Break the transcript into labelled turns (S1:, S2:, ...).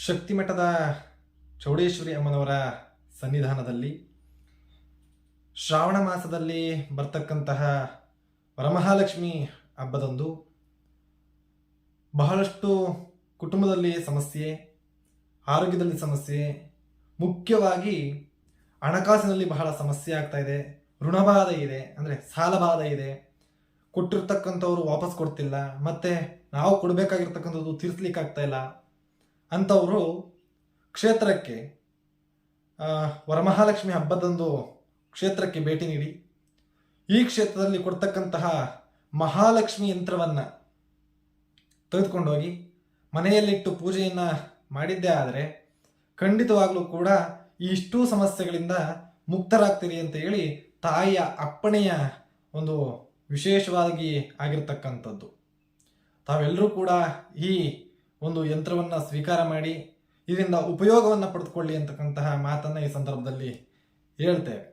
S1: ಶಕ್ತಿಮಠದ ಚೌಡೇಶ್ವರಿ ಅಮ್ಮನವರ ಸನ್ನಿಧಾನದಲ್ಲಿ ಶ್ರಾವಣ ಮಾಸದಲ್ಲಿ ಬರ್ತಕ್ಕಂತಹ ವರಮಹಾಲಕ್ಷ್ಮಿ ಹಬ್ಬದಂದು ಬಹಳಷ್ಟು ಕುಟುಂಬದಲ್ಲಿ ಸಮಸ್ಯೆ, ಆರೋಗ್ಯದಲ್ಲಿ ಸಮಸ್ಯೆ, ಮುಖ್ಯವಾಗಿ ಹಣಕಾಸಿನಲ್ಲಿ ಬಹಳ ಸಮಸ್ಯೆ ಆಗ್ತಾ ಇದೆ. ಋಣಬಾಧ ಇದೆ, ಅಂದರೆ ಸಾಲಬಾಧ ಇದೆ. ಕೊಟ್ಟಿರ್ತಕ್ಕಂಥವ್ರು ವಾಪಸ್ ಕೊಡ್ತಿಲ್ಲ, ಮತ್ತೆ ನಾವು ಕೊಡಬೇಕಾಗಿರ್ತಕ್ಕಂಥದ್ದು ತೀರಿಸ್ಲಿಕ್ಕಾಗ್ತಾ ಇಲ್ಲ ಅಂಥವರು ಕ್ಷೇತ್ರಕ್ಕೆ ವರಮಹಾಲಕ್ಷ್ಮಿ ಹಬ್ಬದಂದು ಕ್ಷೇತ್ರಕ್ಕೆ ಭೇಟಿ ನೀಡಿ ಈ ಕ್ಷೇತ್ರದಲ್ಲಿ ಕೊಡ್ತಕ್ಕಂತಹ ಮಹಾಲಕ್ಷ್ಮಿ ಯಂತ್ರವನ್ನು ತೆಗೆದುಕೊಂಡೋಗಿ ಮನೆಯಲ್ಲಿಟ್ಟು ಪೂಜೆಯನ್ನು ಮಾಡಿದ್ದೇ ಆದರೆ ಖಂಡಿತವಾಗ್ಲೂ ಕೂಡ ಇಷ್ಟೂ ಸಮಸ್ಯೆಗಳಿಂದ ಮುಕ್ತರಾಗ್ತೀರಿ ಅಂತ ಹೇಳಿ ತಾಯಿಯ ಅಪ್ಪಣೆಯ ಒಂದು ವಿಶೇಷವಾಗಿ ಆಗಿರ್ತಕ್ಕಂಥದ್ದು. ತಾವೆಲ್ಲರೂ ಕೂಡ ಈ ಒಂದು ಯಂತ್ರವನ್ನು ಸ್ವೀಕಾರ ಮಾಡಿ ಇದರಿಂದ ಉಪಯೋಗವನ್ನು ಪಡೆದುಕೊಳ್ಳಿ ಅಂತಕ್ಕಂತಹ ಮಾತನ್ನು ಈ ಸಂದರ್ಭದಲ್ಲಿ ಹೇಳ್ತೇವೆ.